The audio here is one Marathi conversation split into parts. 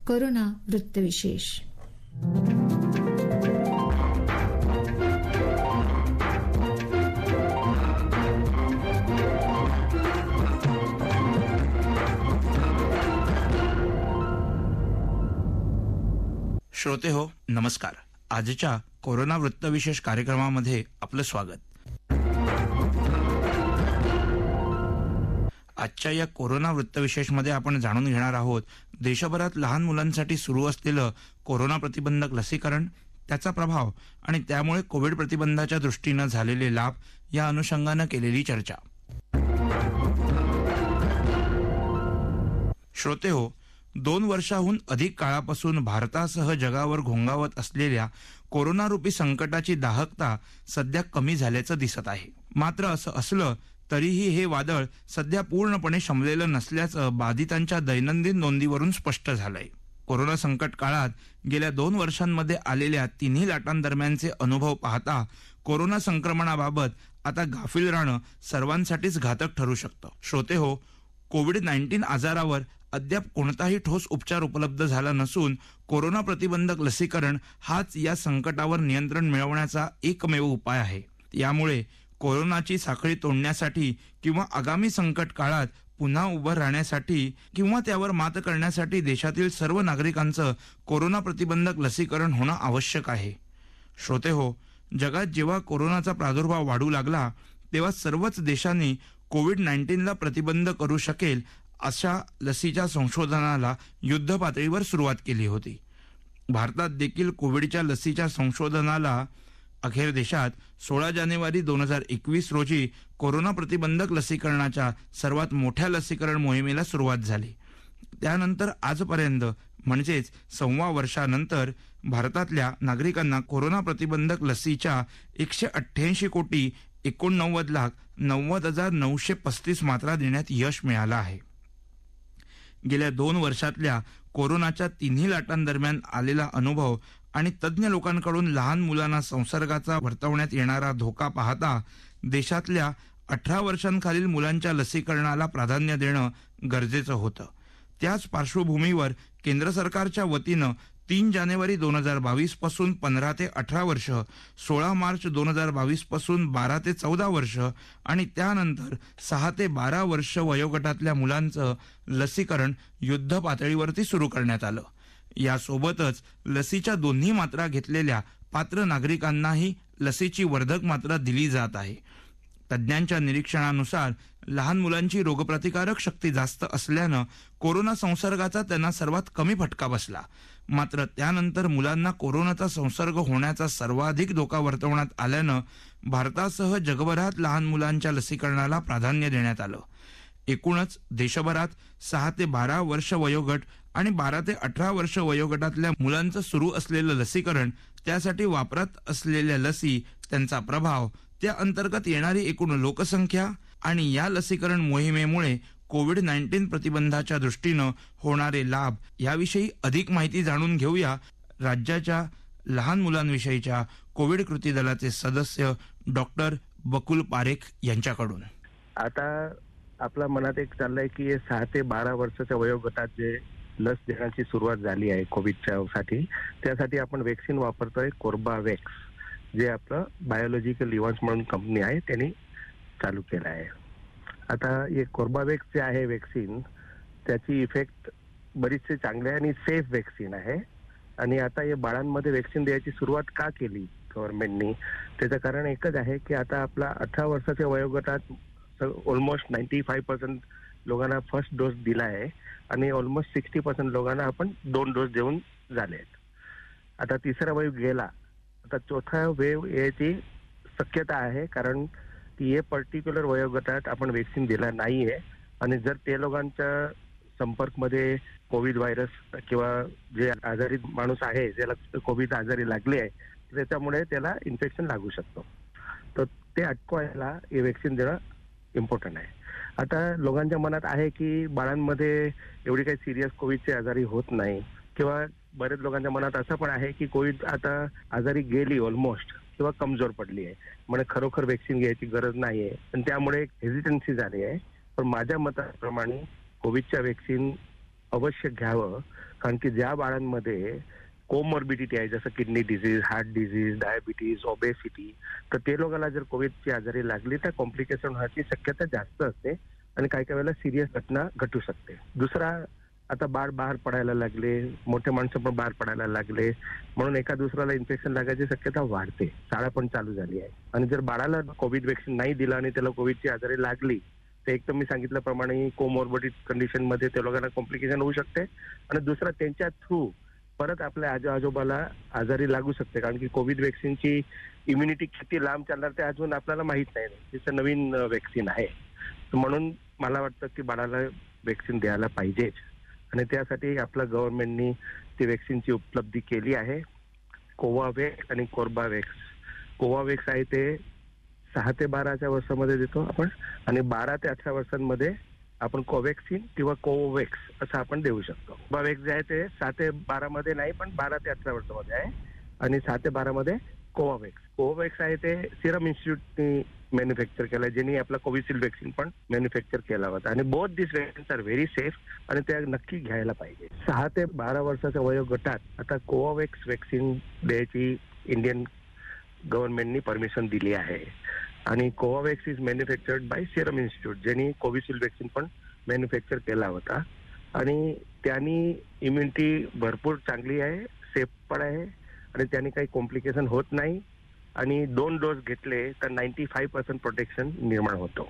कोरोना वृत्तविशेष. श्रोते हो, नमस्कार. आजच्या कोरोना वृत्तविशेष कार्यक्रमामध्ये आपलं स्वागत. आजच्या या कोरोना वृत्तविशेषमध्ये आपण जाणून घेणार आहोत देशभरात लहान मुलांसाठी सुरू असलेलं कोरोना प्रतिबंधक लसीकरण, त्याचा प्रभाव आणि त्यामुळे कोविड प्रतिबंधाच्या दृष्टीनं झालेले लाभ या अनुषंगानं केलेली चर्चा. श्रोते हो, 2 वर्षाहून अधिक काळापासून भारतासह जगावर घोंगावत असलेल्या कोरोनारूपी संकटाची दाहकता सध्या कमी झाल्याचं दिसत आहे. मात्र असं असलं तरीही हे वादळ सध्या पूर्णपणे शमलेलं नसल्याचं बाधितांच्या दैनंदिन नोंदीवरून स्पष्ट झालंय. कोरोना संकट काळात गेल्या 2 वर्षांमध्ये आलेल्या तिन्ही लाटांदरम्यानचे अनुभव पाहता कोरोना संक्रमणाबाबत आता गाफील राहणं सर्वांसाठीच घातक ठरू शकतं. श्रोते हो, कोविड-19 आजारावर अद्याप कोणताही ठोस उपचार उपलब्ध झाला नसून कोरोना प्रतिबंधक लसीकरण हाच या संकटावर नियंत्रण मिळवण्याचा एकमेव उपाय आहे. यामुळे कोरोनाची साखळी तोडण्यासाठी किंवा आगामी संकट काळात पुन्हा उभं राहण्यासाठी किंवा त्यावर मात करण्यासाठी देशातील सर्व नागरिकांचं कोरोना प्रतिबंधक लसीकरण होणं आवश्यक आहे. श्रोते हो, जगात जेव्हा कोरोनाचा प्रादुर्भाव वाढू लागला तेव्हा सर्वच देशांनी कोविड-19ला प्रतिबंध करू शकेल अशा लसीच्या संशोधनाला युद्ध पातळीवर सुरुवात केली होती. भारतात देखील कोविडच्या लसीच्या संशोधनाला अखेर देशात 16 जानेवारी 2021 रोजी कोरोना प्रतिबंधक लसीकरणाच्या सर्वात मोठ्या लसीकरण मोहिमेला सुरुवात झाली. त्यानंतर आजपर्यंत म्हणजेच 1.25 वर्षानंतर भारतातल्या नागरिकांना कोरोना प्रतिबंधक लसीच्या 188,89,90,935 मात्रा देण्यात यश मिळालं आहे. गेल्या 2 वर्षातल्या कोरोनाच्या तिन्ही लाटांदरम्यान आलेला अनुभव आणि तज्ज्ञ लोकांकडून लहान मुलांना संसर्गाचा वर्तवण्यात येणारा धोका पाहता देशातल्या 18 वर्षांखालील मुलांच्या लसीकरणाला प्राधान्य देणं गरजेचं होतं. त्याच पार्श्वभूमीवर केंद्र सरकारच्या वतीनं 3 जानेवारी 2022 पासून 15 ते 18 वर्ष, 16 मार्च 2022 पासून 12 ते 14 वर्ष आणि त्यानंतर 6 ते 12 वर्ष वयोगटातल्या मुलांचं लसीकरण युद्ध पातळीवरती सुरू करण्यात आलं. यासोबतच लसीच्या दोन्ही मात्रा घेतलेल्या पात्र नागरिकांनाही लसीची वर्धक मात्रा दिली जात आहे. तज्ज्ञांच्या निरीक्षणानुसार लहान मुलांची रोगप्रतिकारक शक्ती जास्त असल्यानं कोरोना संसर्गाचा त्यांना सर्वात कमी फटका बसला. मात्र त्यानंतर मुलांना कोरोनाचा संसर्ग होण्याचा सर्वाधिक धोका वर्तवण्यात आल्यानं भारतासह जगभरात लहान मुलांच्या लसीकरणाला प्राधान्य देण्यात आलं. एकूणच देशभरात 6 ते 12 वर्ष वयोगट आणि 12 ते 18 वर्ष वयोगटातल्या मुलांचं सुरू असलेलं लसीकरण, त्यासाठी वापरात असलेल्या लसी, त्यांचा प्रभाव, त्या अंतर्गत येणारी एकूण लोकसंख्या आणि या लसीकरण मोहिमेमुळे कोविड-19 प्रतिबंधाच्या दृष्टीनं होणारे लाभ याविषयी अधिक माहिती जाणून घेऊया राज्याच्या लहान मुलांविषयीच्या कोविड कृती दलाचे सदस्य डॉक्टर बकुल पारेख यांच्याकडून. आता आपल्या मनात एक चाललंय की 6 ते 12 वर्षाच्या वयोगटात जे लस देण्याची सुरुवात झाली आहे कोविडच्या साठी, त्यासाठी आपण व्हॅक्सिन वापरतोय कोर्बावॅक्स, जे आपलं बायोलॉजिकल इव्हान्स म्हणून कंपनी आहे त्यांनी चालू केलं आहे. आता हे कोर्बावॅक्स जे आहे व्हॅक्सिन, त्याची इफेक्ट बरीचसे चांगले आणि सेफ व्हॅक्सिन आहे. आणि आता हे बाळांमध्ये व्हॅक्सिन द्यायची सुरुवात का केली गव्हर्नमेंटनी, त्याचं कारण एकच आहे की आता आपला 18 वर्षाच्या वयोगटात ऑलमोस्ट 95% लोकांना फर्स्ट डोस दिला आहे आणि ऑलमोस्ट 60% लोकांना आपण 2 डोस देऊन झाले आहेत. आता तिसरा वेव्ह गेला, आता चौथा वेव्ह याची शक्यता आहे, कारण की हे पर्टिक्युलर वयोगटात आपण व्हॅक्सिन दिला नाहीये आणि जर ते लोकांच्या संपर्कमध्ये कोविड व्हायरस किंवा जे आजारी माणूस आहे ज्याला कोविड आजारी लागले आहे त्याच्यामुळे त्याला इन्फेक्शन लागू शकतो. तर ते अटकवायला हे व्हॅक्सिन देणं इम्पॉर्टंट आहे. आता लोकांच्या मनात आहे की बाळांमध्ये एवढी काही सिरियस कोविडचे आजारी होत नाही, किंवा बरेच लोकांच्या मनात असं पण आहे की कोविड आता आजारी गेली ऑलमोस्ट किंवा कमजोर पडली आहे, म्हणजे खरोखर व्हॅक्सिन घ्यायची गरज नाहीये आणि त्यामुळे एक हेजिटन्सी झाली आहे. पण माझ्या मताप्रमाणे कोविडच्या व्हॅक्सिन अवश्य घ्यावं, कारण की ज्या बाळांमध्ये कोमॉर्बिडिटी आहे, जसं kidney disease, heart disease, diabetes, obesity, तर ते लोकांना जर कोविडची आजारी लागली तर कॉम्प्लिकेशन होण्याची शक्यता जास्त असते आणि काही काही वेळेला सिरियस घटना घटू शकते. दुसरा, आता बाळ बाहेर पडायला लागले, मोठे माणसं पण बाहेर पडायला लागले, म्हणून एका दुसऱ्याला इन्फेक्शन लागायची शक्यता वाढते. शाळा पण चालू झाली आहे आणि जर बाळाला कोविड वॅक्सिन नाही दिलं आणि त्याला कोविडची आजारी लागली तर एक तर मी सांगितल्याप्रमाणे कोमॉर्बिडिटी कंडिशन मध्ये त्या लोकांना कॉम्प्लिकेशन होऊ शकते आणि दुसरा, त्यांच्या थ्रू परत आपल्या आजोबाला आजारी लागू शकते. कारण की कोविड वॅक्सिनची इम्युनिटी किती लांब चालणार ते अजून आपल्याला माहित नाही. तिचं नवीन वॅक्सिन आहे, म्हणून मला वाटतं की बाळाला वॅक्सिन द्यायला पाहिजेच आणि त्यासाठी आपल्या गव्हर्नमेंटनी ती वॅक्सिनची उपलब्धी केली आहे. कोवावॅक्स आणि कोर्बावॅक्स. कोवावॅक्स आहे ते 6 ते 12 वर्षामध्ये देतो आपण आणि 12 ते 18 वर्षांमध्ये आपण कोवॅक्सिन किंवा कोवोवॅक्स असं आपण देऊ शकतो. कोवावॅक्स जे आहे ते 6 ते 12 मध्ये नाही, पण 12 ते 18 वर्षामध्ये आहे आणि 6 ते 12 मध्ये कोवोवॅक्स. कोवोवॅक्स आहे ते सिरम इन्स्टिट्यूटनी मॅन्युफॅक्चर केला, ज्यांनी आपला कोविशिल्ड वॅक्सिन पण मॅन्युफॅक्चर केला होता आणि बोथ दिस वॅक्सिन्स आर व्हेरी सेफ आणि त्या नक्की घ्यायला पाहिजे. 6 ते 12 वर्षाच्या वयोगटात आता कोवोवॅक्स वॅक्सिन द्यायची इंडियन गव्हर्नमेंटनी परमिशन दिली आहे आणि Covovax is manufactured by Serum Institute, ज्यांनी कोविशिल्ड वॅक्सिन पण मॅन्युफॅक्चर केला होता आणि त्यांनी इम्युनिटी भरपूर चांगली आहे, सेफ पण आहे आणि त्यांनी काही कॉम्प्लिकेशन होत नाही आणि 2 डोस घेतले तर 95% प्रोटेक्शन निर्माण होतो.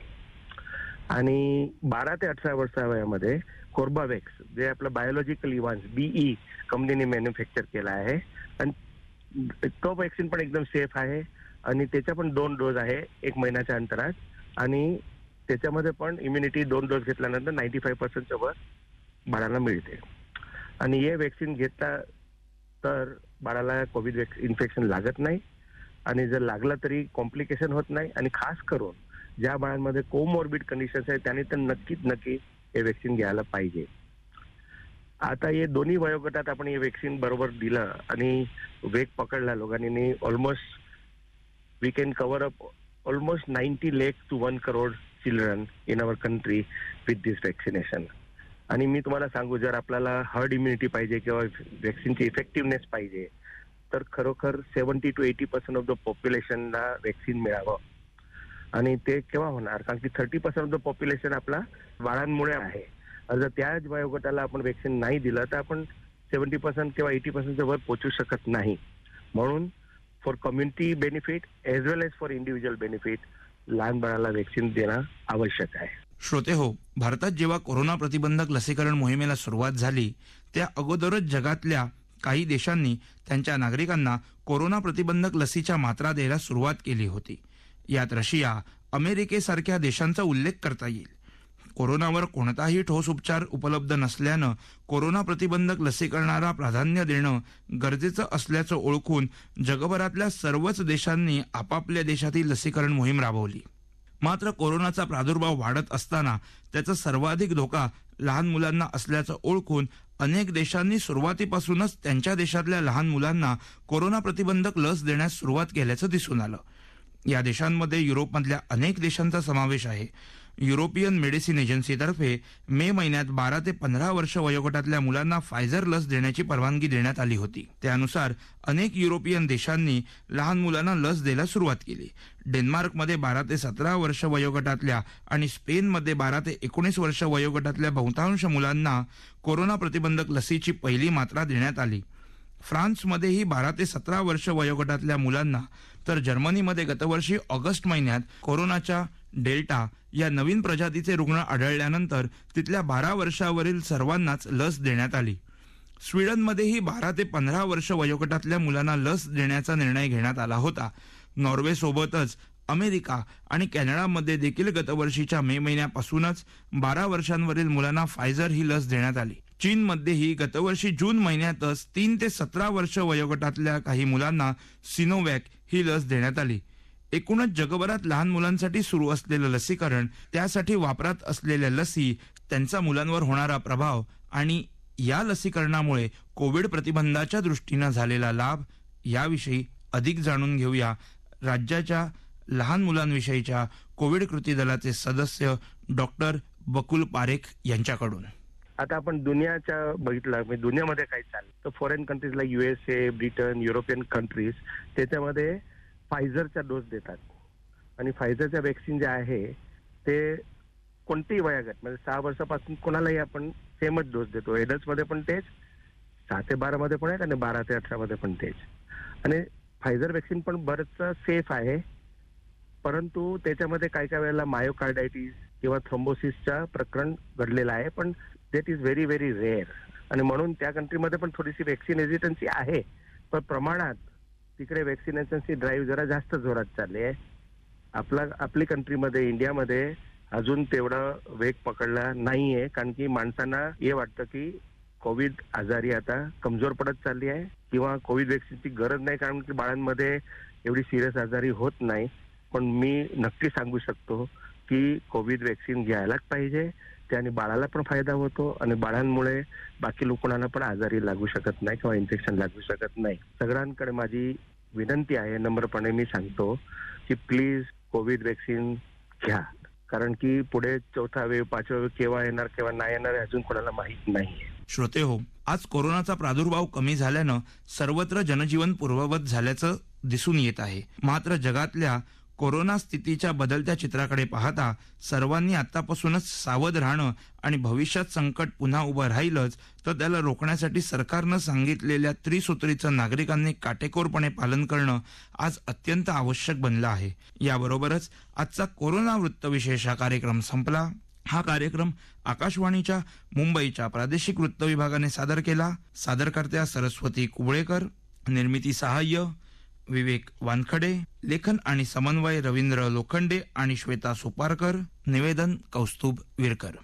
आणि 12 ते 18 वर्षावयामध्ये कोर्बावॅक्स, जे आपलं बायोलॉजिकल इव्हान्स BE कंपनीने मॅन्युफॅक्चर केला आहे आणि तो वॅक्सिन पण एकदम सेफ आहे आणि त्याच्या पण 2 डोस आहे 1 महिन्याच्या अंतरात आणि त्याच्यामध्ये पण इम्युनिटी 2 डोस घेतल्यानंतर 95% वर बाळाला मिळते. आणि हे वॅक्सिन घेतला तर बाळाला कोविड इन्फेक्शन लागत नाही आणि जर लागलं तरी कॉम्प्लिकेशन होत नाही आणि खास करून ज्या बाळांमध्ये कोमॉर्बिड कंडिशन्स आहेत त्यांनी तर नक्की हे वॅक्सिन घ्यायला पाहिजे. आता हे दोन्ही वयोगटात आपण हे वॅक्सिन बरोबर दिलं आणि वेग पकडला लोकांनी, almost we can cover up almost 90 lakhs to 1 crore children in our country with this vaccination. आणि मी तुम्हाला सांगू, जर आपल्याला हर्ड इम्युनिटी पाहिजे किंवा वॅक्सिनची इफेक्टिव्हनेस पाहिजे तर खरोखर 70 to 80% ऑफ द पॉप्युलेशनला वॅक्सिन मिळावं आणि ते केव्हा होणार, कारण की 30% ऑफ द पॉप्युलेशन आपला बाळांमुळे आहे. जर त्याच वयोगटाला आपण वॅक्सिन नाही दिलं तर आपण 70% किंवा 80% वर पोहोचू शकत नाही. म्हणून for community benefit as well as for individual benefit लहान बाळाला वॅक्सिन देणं आवश्यक आहे. श्रोते हो, भारतात जेव्हा कोरोना प्रतिबंधक लसीकरण मोहिमेला सुरुवात झाली त्या अगोदरच जगातल्या काही देशांनी त्यांच्या नागरिकांना कोरोना प्रतिबंधक लसीच्या मात्रा द्यायला सुरुवात केली होती. यात रशिया, अमेरिकेसारख्या देशांचा उल्लेख करता येईल. कोरोनावर कोणताही ठोस उपचार उपलब्ध नसल्यानं कोरोना प्रतिबंधक लसीकरणाला प्राधान्य देणं गरजेचं असल्याचं ओळखून जगभरातल्या सर्वच देशांनी आपापल्या देशातील लसीकरण मोहीम राबवली. मात्र कोरोनाचा प्रादुर्भाव वाढत असताना त्याचा सर्वाधिक धोका लहान मुलांना असल्याचं ओळखून अनेक देशांनी सुरुवातीपासूनच त्यांच्या देशातल्या लहान मुलांना कोरोना प्रतिबंधक लस देण्यास सुरुवात केल्याचं दिसून आलं. या देशांमध्ये युरोपमधल्या अनेक देशांचा समावेश आहे. युरोपियन मेडिसिन एजन्सीतर्फे मे महिन्यात 12 ते 15 वर्ष वयोगटातल्या मुलांना फायझर लस देण्याची परवानगी देण्यात आली होती. त्यानुसार अनेक युरोपियन देशांनी लहान मुलांना लस द्यायला सुरुवात केली. डेन्मार्कमध्ये 12 ते 17 वर्ष वयोगटातल्या आणि स्पेनमध्ये 12 ते 19 वर्ष वयोगटातल्या बहुतांश मुलांना कोरोना प्रतिबंधक लसीची पहिली मात्रा देण्यात आली. फ्रान्समध्येही 12 ते 17 वर्ष वयोगटातल्या मुलांना, तर जर्मनीमध्ये गतवर्षी ऑगस्ट महिन्यात कोरोनाच्या डेल्टा या नवीन प्रजातीचे रुग्ण आढळल्यानंतर तिथल्या 12 वर्षावरील सर्वांनाच लस देण्यात आली. स्वीडनमध्येही 12 ते 15 वर्ष वयोगटातल्या मुलांना लस देण्याचा निर्णय घेण्यात आला होता. नॉर्वेसोबतच अमेरिका आणि कॅनडामध्ये देखील गतवर्षीच्या मे महिन्यापासूनच 12 वर्षांवरील मुलांना फायझर ही लस देण्यात आली. चीनमध्येही गतवर्षी जून महिन्यातच 3 ते 17 वर्ष वयोगटातल्या काही मुलांना सिनोवॅक ही लस देण्यात आली. एकूणच जगभरात लहान मुलांसाठी सुरू असलेलं लसीकरण, त्यासाठी वापरात असलेल्या लसी, त्यांचा मुलांवर होणारा प्रभाव आणि या लसीकरणामुळे कोविड प्रतिबंधाच्या दृष्टीनं झालेला लाभ याविषयी अधिक जाणून घेऊया राज्याच्या लहान मुलांविषयीच्या कोविड कृती दलाचे सदस्य डॉक्टर बकुल पारेख यांच्याकडून. आता आपण दुनियाच्या बघितलं म्हणजे दुनियामध्ये काय चाललं तर foreign countries like USA, Britain, European countries त्याच्यामध्ये फायझरचा डोस देतात आणि फायझरच्या वॅक्सिन जे आहे ते कोणतीही वयोगट म्हणजे 6 वर्षापासून कोणालाही आपण सेमच डोस देतो. एडल्ट मध्ये पण तेच, 6 ते 12 मध्ये पण आहेत आणि 12 ते 18 मध्ये पण तेच. आणि फायझर वॅक्सिन पण बरंच सेफ आहे, परंतु त्याच्यामध्ये काही काही वेळेला मायोकार्डायटिस किंवा थ्रोम्बोसिसचा प्रकरण घडलेलं आहे, पण that is very very rare. आणि म्हणून त्या कंट्रीमध्ये पण थोडीशी वॅक्सिन हेजिटन्सी आहे, पण प्रमाणात तिकडे वॅक्सिनेशनची ड्राईव्ह जरा जास्त जोरात चालली आहे. आपली कंट्रीमध्ये इंडियामध्ये अजून तेवढा वेग पकडला नाहीये, कारण की माणसांना हे वाटतं की कोविड आजारी आता कमजोर पडत चालली आहे किंवा कोविड वॅक्सिनची गरज नाही, कारण की बाळांमध्ये एवढी सिरियस आजारी होत नाही. पण मी नक्की सांगू शकतो की कोविड वॅक्सिन घ्यायलाच पाहिजे. त्याने बाळाला पण फायदा होतो आणि बाळांमुळे बाकी लोकांना पण आजारी लागू शकत नाही किंवा इन्फेक्शन लागू शकत नाही. सगळ्यांकडे माझी विनंती आहे, नम्रपणे मी सांगतो की प्लीज कोविड वॅक्सिन घ्या, कारण की पुढे 4था वेव्ह 5वा वेव्ह केव्हा येणार केव्हा नाही येणार हे अजून कोणाला माहीत नाहीये. श्रोते हो, आज कोरोनाचा प्रादुर्भाव कमी झाल्यानं सर्वत्र जनजीवन पूर्ववत झाल्याचं दिसून येत आहे. मात्र जगातल्या कोरोना स्थितीच्या बदलत्या चित्राकडे पाहता सर्वांनी आतापासूनच सावध राहणं आणि भविष्यात संकट पुन्हा उभं राहिलंच तर त्याला रोखण्यासाठी सरकारनं सांगितलेल्या त्रिसूत्रीचं नागरिकांनी काटेकोरपणे पालन करणं आज अत्यंत आवश्यक बनलं आहे. याबरोबरच आजचा कोरोना वृत्तविशेष हा कार्यक्रम संपला. हा कार्यक्रम आकाशवाणीच्या मुंबईच्या प्रादेशिक वृत्त विभागाने सादर केला. सादरकर्त्या सरस्वती कुबळेकर, निर्मिती सहाय्य विवेक वानखडे, लेखन आणि समन्वय रवींद्र लोखंडे आणि श्वेता सुपारकर, निवेदन कौस्तुभ विरकर.